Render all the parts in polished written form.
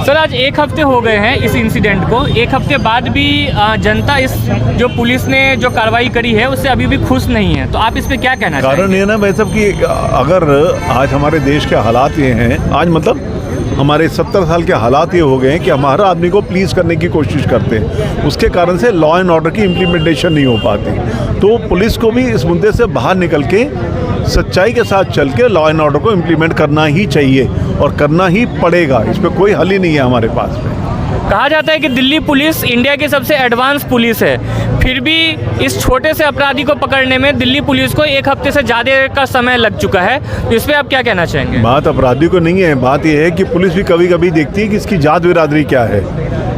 Sir आज एक हफ्ते हो गए हैं इस इंसिडेंट को, एक हफ्ते बाद भी जनता इस जो पुलिस ने जो कार्रवाई करी है उससे अभी भी खुश नहीं है, तो आप इस पे क्या कहना चाहेंगे? कारण ये ना भाई साहब कि अगर आज हमारे देश के हालात ये हैं, आज मतलब हमारे 70 साल के हालात ये हो गए हैं कि हमारा आदमी को प्लीज़ करने की कोशिश करते हैं, उसके कारण से लॉ एंड ऑर्डर की इम्प्लीमेंटेशन नहीं हो पाती। तो पुलिस को भी इस मुद्दे से बाहर निकल के सच्चाई के साथ चल के लॉ एंड ऑर्डर को इम्प्लीमेंट करना ही चाहिए और करना ही पड़ेगा, इस पर कोई हल ही नहीं है हमारे पास में। कहा जाता है कि दिल्ली पुलिस इंडिया की सबसे एडवांस पुलिस है, फिर भी इस छोटे से अपराधी को पकड़ने में दिल्ली पुलिस को एक हफ्ते से ज़्यादा का समय लग चुका है, तो इस पर आप क्या कहना चाहेंगे? बात अपराधी को नहीं है, बात यह है कि पुलिस भी कभी कभी देखती है कि इसकी जात बिरादरी क्या है,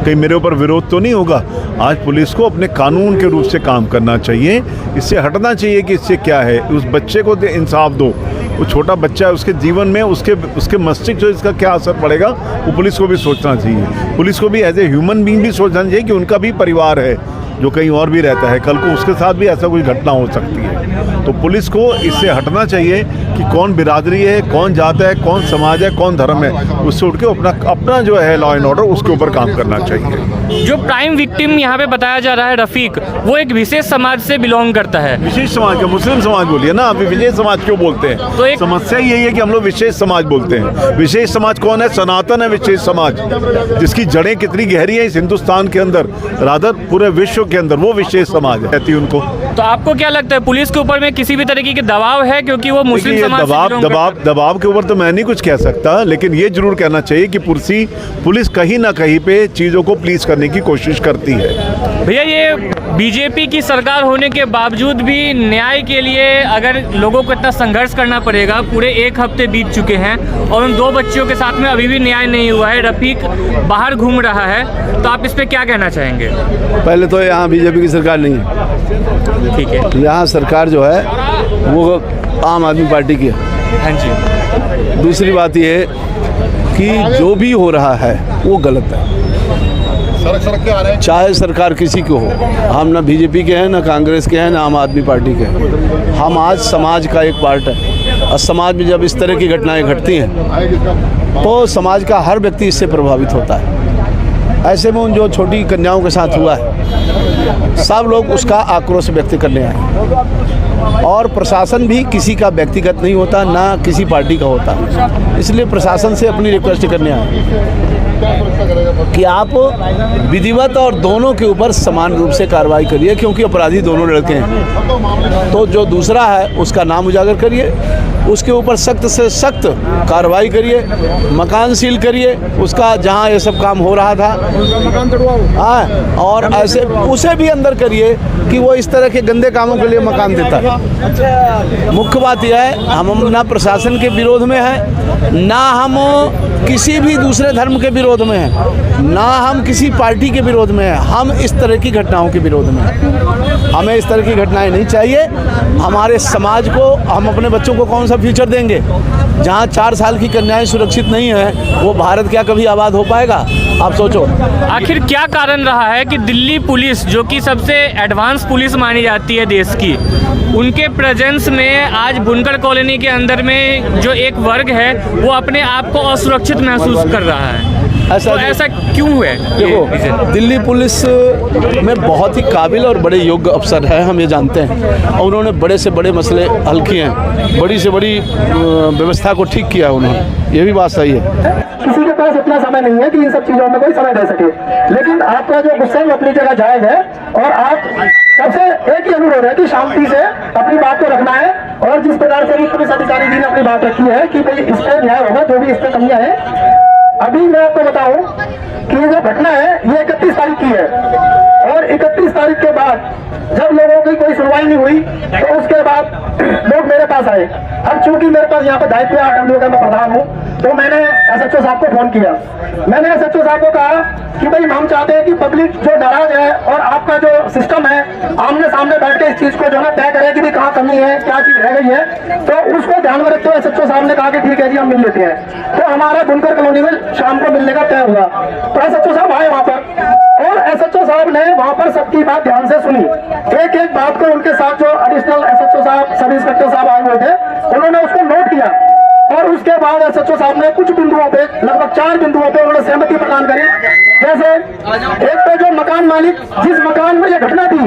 कहीं मेरे ऊपर विरोध तो नहीं होगा। आज पुलिस को अपने कानून के रूप से काम करना चाहिए, इससे हटना चाहिए कि इससे क्या है, उस बच्चे को इंसाफ दो, वो छोटा बच्चा है, उसके जीवन में उसके मस्तिष्क जो इसका क्या असर पड़ेगा वो पुलिस को भी सोचना चाहिए। पुलिस को भी एज ए ह्यूमन बीइंग भी सोचना चाहिए कि उनका भी परिवार है जो कहीं और भी रहता है, कल को उसके साथ भी ऐसा कोई घटना हो सकती है। तो पुलिस को इससे हटना चाहिए कि कौन बिरादरी है, कौन जात है, कौन समाज है, कौन धर्म है, उससे उठ के अपना जो है लॉ एंड ऑर्डर उसके ऊपर काम करना चाहिए। जो प्राइम विक्टिम यहाँ पे बताया जा रहा है रफीक, वो एक विशेष समाज से बिलोंग करता है। विशेष समाज का मुस्लिम समाज बोलिए ना, आप विशेष समाज क्यों बोलते हैं? तो एक समस्या यही है कि हम लोग विशेष समाज बोलते हैं। विशेष समाज कौन है? सनातन है विशेष समाज, जिसकी जड़ें कितनी गहरी है इस हिंदुस्तान के अंदर, रादर पूरे विश्व के अंदर, वो विशेष समाज कहती है उनको। तो आपको क्या लगता है पुलिस के ऊपर में किसी भी तरीके के दबाव है, क्योंकि वो मुस्लिम समाज से दबाव के ऊपर तो मैं नहीं कुछ कह सकता, लेकिन ये जरूर कहना चाहिए कि पुलिस कहीं ना कहीं पे चीज़ों को प्लीज करने की कोशिश करती है। भैया ये बीजेपी की सरकार होने के बावजूद भी न्याय के लिए अगर लोगों को इतना संघर्ष करना पड़ेगा, पूरे एक हफ्ते बीत चुके हैं और उन 2 बच्चियों के साथ में अभी भी न्याय नहीं हुआ है, रफीक बाहर घूम रहा है, तो आप इस पर क्या कहना चाहेंगे? पहले तो यहाँ बीजेपी की सरकार नहीं है, ठीक है, यहाँ सरकार जो है वो आम आदमी पार्टी की है। हाँ जी। दूसरी बात ये है कि जो भी हो रहा है वो गलत है, चाहे सरकार किसी को हो। हम ना बीजेपी के हैं, ना कांग्रेस के हैं, ना आम आदमी पार्टी के हैं। हम आज समाज का एक पार्ट है और समाज में जब इस तरह की घटनाएं घटती हैं तो समाज का हर व्यक्ति इससे प्रभावित होता है। ऐसे में उन जो छोटी कन्याओं के साथ हुआ है, सब लोग उसका आक्रोश व्यक्त करने आए और प्रशासन भी किसी का व्यक्तिगत नहीं होता, ना किसी पार्टी का होता। इसलिए प्रशासन से अपनी रिक्वेस्ट करने आए कि आप विधिवत और दोनों के ऊपर समान रूप से कार्रवाई करिए, क्योंकि अपराधी दोनों लड़के हैं। तो जो दूसरा है उसका नाम उजागर करिए, उसके ऊपर सख्त से सख्त कार्रवाई करिए, मकान सील करिए उसका जहां ये सब काम हो रहा था, हाँ, और ऐसे उसे भी अंदर करिए कि वो इस तरह के गंदे कामों के लिए मकान देता है। मुख्य बात यह है हम ना प्रशासन के विरोध में हैं, ना हम किसी भी दूसरे धर्म के विरोध में हैं, ना हम किसी पार्टी के विरोध में हैं, हम इस तरह की घटनाओं के विरोध में हैं। हमें इस तरह की घटनाएं नहीं चाहिए। हमारे समाज को, हम अपने बच्चों को कौन सा फ्यूचर देंगे? जहां 4 साल की कन्याएं सुरक्षित नहीं है, वो भारत क्या कभी आबाद हो पाएगा? आप सोचो। आखिर क्या कारण रहा है कि दिल्ली पुलिस, जो कि सबसे एडवांस पुलिस मानी जाती है देश की, उनके प्रेजेंस में आज बुनकर कॉलोनी के अंदर में जो एक वर्ग है वो अपने आप को असुरक्षित महसूस कर रहा है? ऐसा क्यों है? देखो, दिल्ली पुलिस में बहुत ही काबिल और बड़े योग्य अफसर हैं, हम ये जानते हैं, और उन्होंने बड़े से बड़े मसले हल किए हैं, बड़ी से बड़ी व्यवस्था को ठीक किया है उन्होंने, ये भी बात सही है। किसी के पास इतना समय नहीं है कि इन सब चीजों में कोई समय दे सके, लेकिन आपका जो गुस्सा है अपनी जगह जायज है और आप सबसे एक ही अनुरोध है कि शांति से अपनी बात को रखना है। और जिस प्रकार से भी पुलिस अधिकारी जी ने अपनी बात रखी है कि भाई इस पर न्याय होगा, जो भी इस पर कमियां है। अभी मैं आपको बताऊं कि ये जो घटना है ये 31 तारीख की है और 31 तारीख के बाद जब लोगों की कोई सुनवाई नहीं हुई तो उसके बाद लोग मेरे पास आए। अब चूंकि मेरे पास यहाँ पर दायित्व है, मैं प्रधान हूँ, तो मैंने SHO साहब को फोन किया। मैंने SHO साहब को कहा कि भाई हम चाहते हैं कि पब्लिक जो नाराज है और आपका जो सिस्टम है आमने सामने बैठ के इस चीज को जो है तय करे कि कहाँ कमी है, क्या चीज रह गई है, तो उसको ध्यान में रखते हुए SHO साहब ने कहा कि ठीक है जी हम मिल लेते हैं। तो हमारा बुनकर कॉलोनी में शाम को मिलने का तय हुआ। तो SHO साहब आए वहाँ पर और SHO साहब ने वहाँ पर सबकी बात ध्यान से सुनी, एक एक बात को उनके साथ जो एडिशनल SHO साहब, सब इंस्पेक्टर साहब आए हुए थे, उन्होंने उसको नोट किया और और उसके बाद SHO साहब ने कुछ बिंदुओं पे, लगभग 4 बिंदुओं पे उन्होंने सहमति प्रदान करी। जैसे एक तो जो मकान मालिक, जिस मकान में यह घटना थी,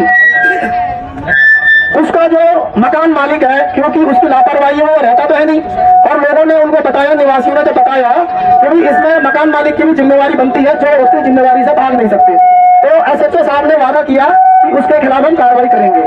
उसका जो मकान मालिक है, क्योंकि उसकी लापरवाही है, वो रहता तो है नहीं, और लोगों ने उनको बताया, निवासियों ने तो बताया कि इसमें मकान मालिक की भी जिम्मेवारी बनती है, जो उसकी जिम्मेवारी से भाग नहीं सकते। तो SHO साहब ने वादा किया कि उसके खिलाफ हम कार्रवाई करेंगे।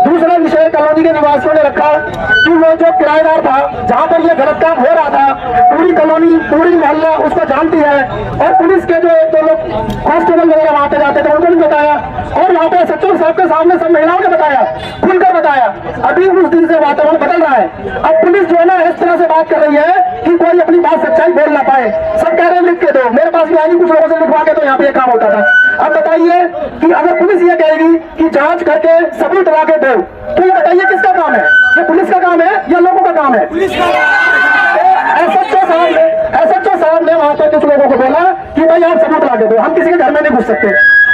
दूसरा विषय कॉलोनी के निवासियों ने रखा कि वो जो किराएदार था, जहां पर ये गलत काम हो रहा था, पूरी कॉलोनी, पूरी मोहल्ला उसको जानती है, और पुलिस के जो एक दो लोग कांस्टेबल वगैरह वहां पे जाते थे, उनको भी बताया, और वहां पे SHO साहब के सामने सब महिलाओं ने बताया, खुलकर बताया। अभी उस दिन से वातावरण बदल रहा है। अब पुलिस जो है ना, इस तरह से बात कर रही है कि कोई अपनी बात सच्चाई बोल ना पाए। सब कह रहे हैं लिख के दो, मेरे पास भी आएगी, कुछ लोगों से लिखवा के तो यहाँ पे ये काम होता था। अब बताइए कि अगर पुलिस ये कहेगी कि जांच करके सबूत ला के दो, तो ये बताइए किसका काम है? ये पुलिस का काम है या लोगों का काम है? SHO साहब ने वहां पर कुछ लोगों को बोला कि भाई आप सबूत ला के दो, हम किसी के घर में नहीं घुस सकते।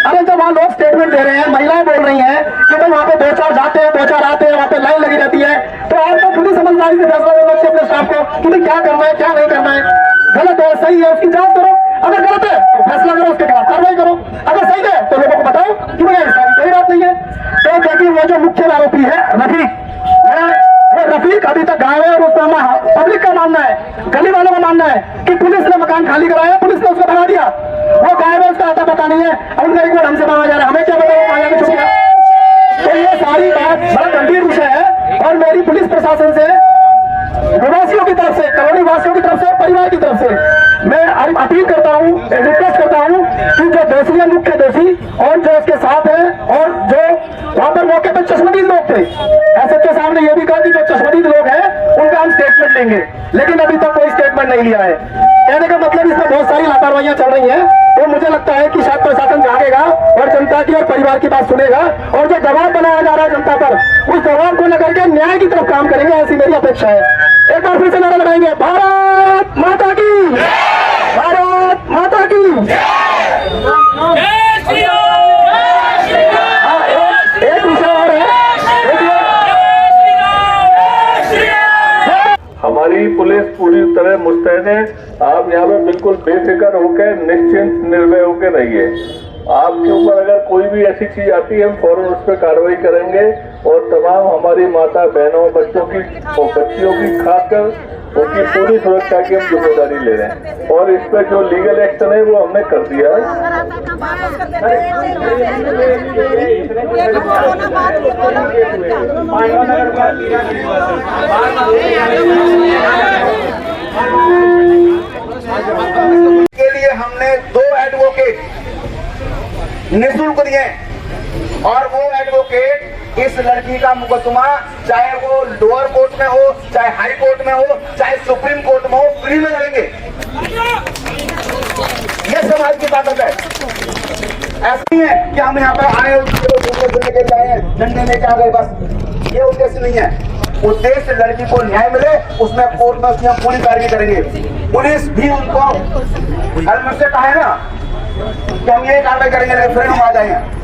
अरे जब वहाँ लोग स्टेटमेंट दे रहे हैं, महिलाएं बोल रही हैं कि भाई वहाँ पे 2-4 जाते हैं, 2-4 आते हैं, वहाँ पे लाइन लगी रहती है, तो आप तो पुलिस समझदारी से फैसला लेना चाहिए अपने स्टाफ को कि भाई क्या करना है, क्या नहीं करना है, गलत है सही है, उसकी जांच करो, अगर गलत है तो फैसला करो, उसके खिलाफ कार्रवाई करो, अगर सही है तो लोगों को बताओ कि भाई इसका कोई बात नहीं है। तो देखिए वो जो मुख्य आरोपी है रफीक, वो रफीक अभी तक गायब है, और उसका पब्लिक का मानना है, गली वालों का मानना है कि पुलिस ने मकान खाली कराया, पुलिस ने उसको भगा दिया, वो गायब है, उसका आता पता नहीं है, और उनका एक ढंग से मांगा जा रहा है, हमें क्या पता वो मांगा छुप गया। तो ये सारी बात बड़ा गंभीर विषय है, और मेरी पुलिस प्रशासन से, निवासियों की तरफ से, कॉलोनी वासियों की तरफ से, परिवार की तरफ से मैं अपील करता हूँ, रिक्वेस्ट करता हूँ कि जो दोषी है, मुख्य दोषी, और जो उसके साथ है, और जो वहां पर मौके पर चश्मदीद लोग थे, SHO साहब ने यह भी कहा कि जो चश्मदीद लोग हैं उनका हम स्टेटमेंट लेंगे, लेकिन अभी तक कोई स्टेटमेंट नहीं लिया है। कहने का मतलब इसमें बहुत सारी लापरवाहियां चल रही हैं। तो मुझे लगता है कि शायद प्रशासन जागेगा और जनता की और परिवार की बात सुनेगा, और जो दबाव बनाया जा रहा है जनता पर, उस दबाव को लेकर के न्याय की तरफ काम करेंगे, ऐसी मेरी अपेक्षा है। एक बार फिर से नारा लगाएंगे, भारत माता की, भारत माता की। एक विषय और है, हमारी पुलिस पूरी तरह मुस्तैद है। आप यहाँ पे बिल्कुल बेफिक्र होकर, निश्चिंत, निर्भय होकर रहिए। आपके ऊपर अगर कोई भी ऐसी चीज आती है, हम फौरन उस पर कार्रवाई करेंगे, और तमाम हमारी माता बहनों, बच्चों की और बच्चियों की खासकर उनकी पूरी सुरक्षा की हम जिम्मेदारी ले रहे हैं, और इस पर जो लीगल एक्शन है वो हमने कर दिया है। के लिए हमने 2 एडवोकेट निःशुल्क दिए, और वो एडवोकेट इस लड़की का मुकदमा चाहे वो लोअर कोर्ट में हो, चाहे हाई कोर्ट में हो, चाहे सुप्रीम कोर्ट में हो, फ्री में लड़ेंगे। ये समाज की ताकत है। ऐसा नहीं है कि हम यहाँ पे आए घूमने फिरने के लिए आए, झंडे लेके आ गए, बस ये उद्देश्य नहीं है। उद्देश्य लड़की को न्याय मिले, उसमें कोर्ट में उसकी हम पूरी कार्रवाई करेंगे। पुलिस भी उनको मुझसे कहा है ना कि हम ये कार्रवाई करेंगे, लेकिन फिर हम आ जाएंगे।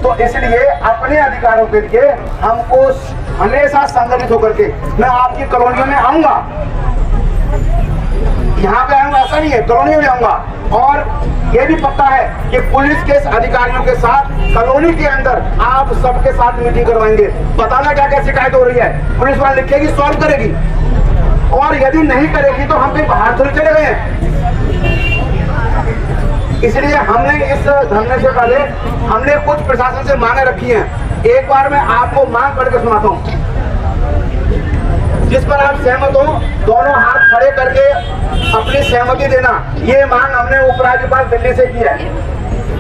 तो इसलिए अपने अधिकारों के लिए हमको हमेशा संगठित होकर के, मैं आपकी कॉलोनियों में आऊंगा, यहाँ पे आऊंगा ऐसा नहीं है, कॉलोनियों में आऊंगा, और ये भी पता है कि पुलिस के अधिकारियों के साथ कॉलोनी के अंदर आप सबके साथ मीटिंग करवाएंगे, बताना क्या क्या शिकायत हो रही है, पुलिस वाले लिखेगी, सॉल्व करेगी, और यदि नहीं करेगी तो हम भी बाहर थोड़ी चले गए हैं। इसलिए हमने इस धरने से पहले हमने कुछ प्रशासन से मांगे रखी हैं। एक बार मैं आपको मांग पढ़ के सुनाता हूँ, जिस पर आप सहमत हो, दोनों हाथ खड़े करके अपनी सहमति देना। ये मांग हमने उपराज्यपाल दिल्ली से की है।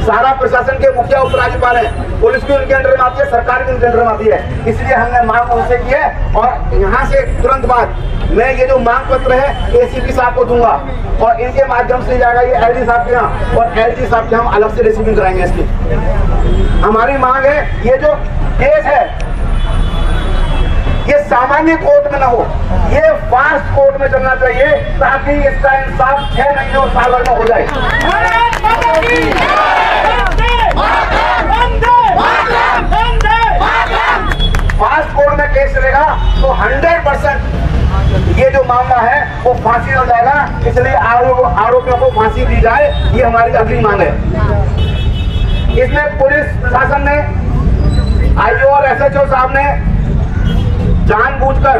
सारा प्रशासन के मुखिया उपराज्यपाल है, पुलिस भी उनके अंडर में आती है, सरकार भी उनके अंडर में आती है, इसलिए हमने मांग उनसे की है। और यहाँ से तुरंत बाद मैं ये जो मांग पत्र है ACP साहब को दूंगा, और इनके माध्यम से जाएगा ये LG साहब के यहाँ, और LG साहब के हम अलग से रिसीविंग कराएंगे इसकी। हमारी मांग है, ये जो केस है ये सामान्य कोर्ट में न हो, ये फास्ट कोर्ट में चलना चाहिए, ताकि इसका इंसाफ 6 महीने और साल भर में हो जाए। फास्ट कोर्ट में केस चलेगा तो 100% ये जो मामला है वो फांसी हो जाएगा, इसलिए आरोपियों को फांसी दी जाए, ये हमारी अगली मांग है। इसमें पुलिस प्रशासन ने, आईओ और एसएचओ साहब ने जानबूझकर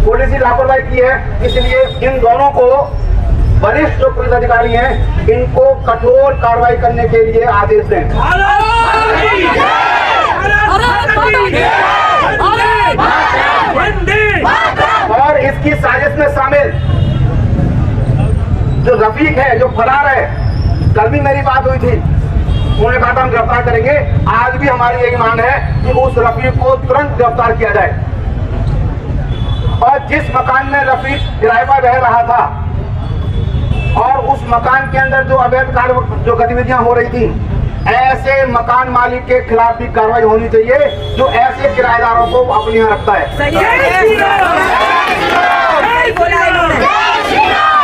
पुलिस की लापरवाही की है, इसलिए इन दोनों को, वरिष्ठ जो पुलिस अधिकारी हैं, इनको कठोर कार्रवाई करने के लिए आदेश दें। और इसकी साजिश में शामिल जो रफीक है, जो फरार है, कल भी मेरी बात हुई थी, उन्होंने कहा था हम गिरफ्तार करेंगे। आज भी हमारी यही मांग है कि उस रफीक को तुरंत गिरफ्तार किया जाए। और जिस मकान में रफीक किराए पर रह रहा था और उस मकान के अंदर जो अवैध कार्य, जो गतिविधियां हो रही थी, ऐसे मकान मालिक के खिलाफ भी कार्रवाई होनी चाहिए जो ऐसे किराएदारों को अपने यहाँ रखता है।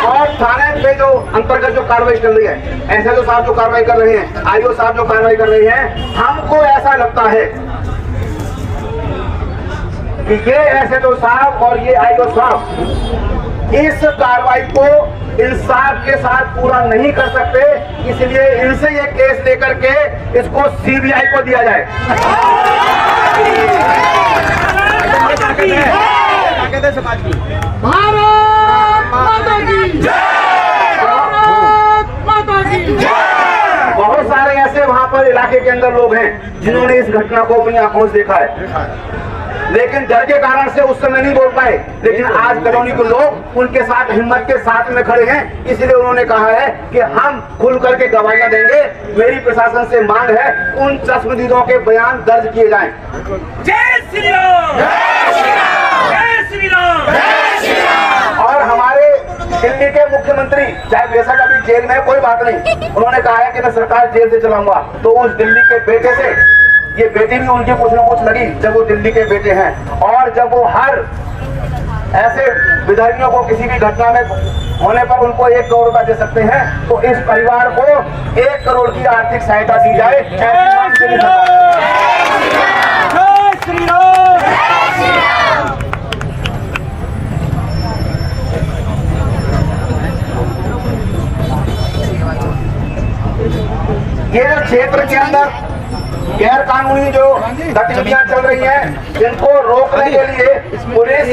और थाने पे जो अंतर्गत जो कार्रवाई कर रही है, एसएचओ साहब जो कार्रवाई कर रहे हैं, आईओ साहब जो कार्रवाई कर रहे हैं, हमको ऐसा लगता है कि ये एसएचओ साहब और ये आईओ साहब इस कार्रवाई को इंसाफ के साथ पूरा नहीं कर सकते, इसलिए इनसे ये केस लेकर के इसको सीबीआई को दिया जाए। समाज की बहुत सारे ऐसे वहां पर इलाके के अंदर लोग हैं जिन्होंने इस घटना को अपनी आंखों से देखा है, लेकिन डर के कारण से उस समय नहीं बोल पाए। लेकिन आज कॉलोनी के लोग उनके साथ हिम्मत के साथ में खड़े हैं, इसलिए उन्होंने कहा है कि हम खुल करके गवाहियां देंगे। मेरी प्रशासन से मांग है उन चश्मदीदों के बयान दर्ज किए जाएं। जय श्री राम, जय श्री राम, जय श्री राम। और हमारे दिल्ली के मुख्यमंत्री, चाहे बेशक अभी जेल में, कोई बात नहीं, उन्होंने कहा है कि मैं सरकार जेल से चलाऊंगा। तो उस दिल्ली के बेटे से ये बेटी भी उनकी कुछ न कुछ लगी जब वो दिल्ली के बेटे हैं, और जब वो हर ऐसे विधायकों को किसी भी घटना में होने पर उनको 1 करोड़ रुपया दे सकते हैं, तो इस परिवार को 1 करोड़ की आर्थिक सहायता दी जाए। ये जो क्षेत्र के अंदर गैर कानूनी जो गतिविधियां चल रही हैं, जिनको रोकने के लिए पुलिस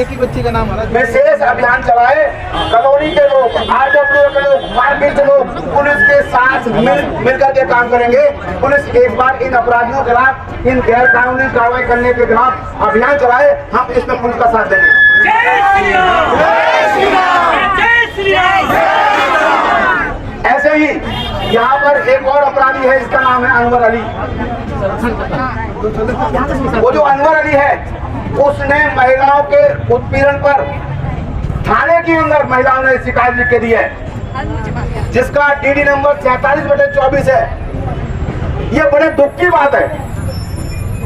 विशेष अभियान चलाए। कॉलोनी के लोग, आजमपुर के लोग, मार्केट के लोग पुलिस के साथ मिलकर के काम करेंगे। पुलिस एक बार इन अपराधियों के खिलाफ, इन गैर कानूनी कार्रवाई करने के खिलाफ अभियान चलाए, हम इसमें पुलिस का साथ देंगे। ऐसे ही यहाँ पर एक और अपराधी है, इसका नाम है अनवर अली। वो जो अनवर अली है, उसने महिलाओं के उत्पीड़न पर थाने के अंदर महिलाओं ने शिकायत लिख के दी है, जिसका DD नंबर 47/24 है। ये बड़े दुख की बात है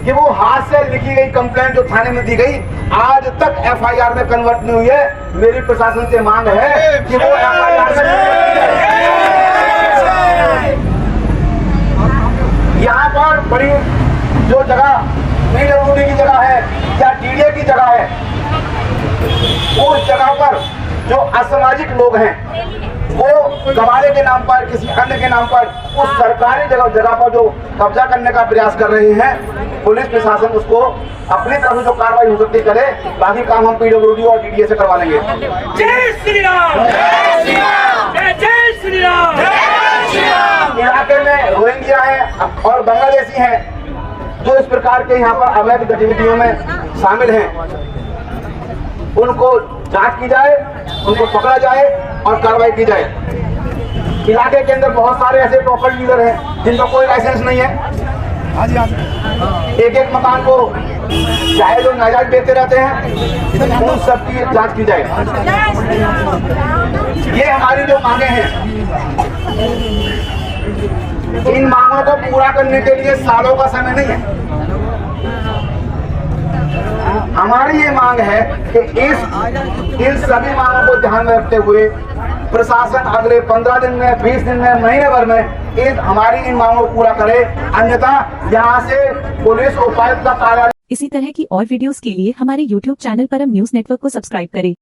कि वो हाथ से लिखी गई कंप्लेंट जो थाने में दी गई, आज तक FIR में कन्वर्ट नहीं हुई है। मेरी प्रशासन से मांग है कि वो FIR में, यहाँ पर बड़ी जो जगह PWD की जगह है या DDA की जगह है, उस जगह पर जो असामाजिक लोग हैं वो गवारे के नाम पर, किसी अन्य के नाम पर उस सरकारी जगह पर जो कब्जा करने का प्रयास कर रहे हैं। पुलिस प्रशासन उसको अपनी तरफ से जो कार्रवाई हो सकती करे, बाकी काम हम PWD और DDA से करवा लेंगे। जय श्री राम, जय श्री राम, जय श्री राम, जय श्री राम। इलाके में रोहिंग्या हैं और बांग्लादेशी हैं जो इस प्रकार के यहाँ पर अवैध गतिविधियों में शामिल हैं, उनको जांच की जाए, उनको पकड़ा जाए और कार्रवाई की जाए। इलाके के अंदर बहुत सारे ऐसे प्रॉपर्टी डीलर हैं जिनका कोई लाइसेंस नहीं है। एक मकान को चाहे जो नाजायज बेचते रहते हैं, उन सब की जांच की जाए। ये हमारी जो मांगे हैं, इन मांगों को पूरा करने के लिए सालों का समय नहीं है। हमारी ये मांग है कि इन सभी मांगों को ध्यान में रखते हुए प्रशासन अगले 15 दिन में, 20 दिन में, महीने भर में हमारी इन मांगों को पूरा करे, अन्यथा यहाँ से पुलिस उपायुक्त का कार्यालय इसी तरह की और वीडियोस के लिए हमारे YouTube चैनल परम न्यूज नेटवर्क को सब्सक्राइब करें।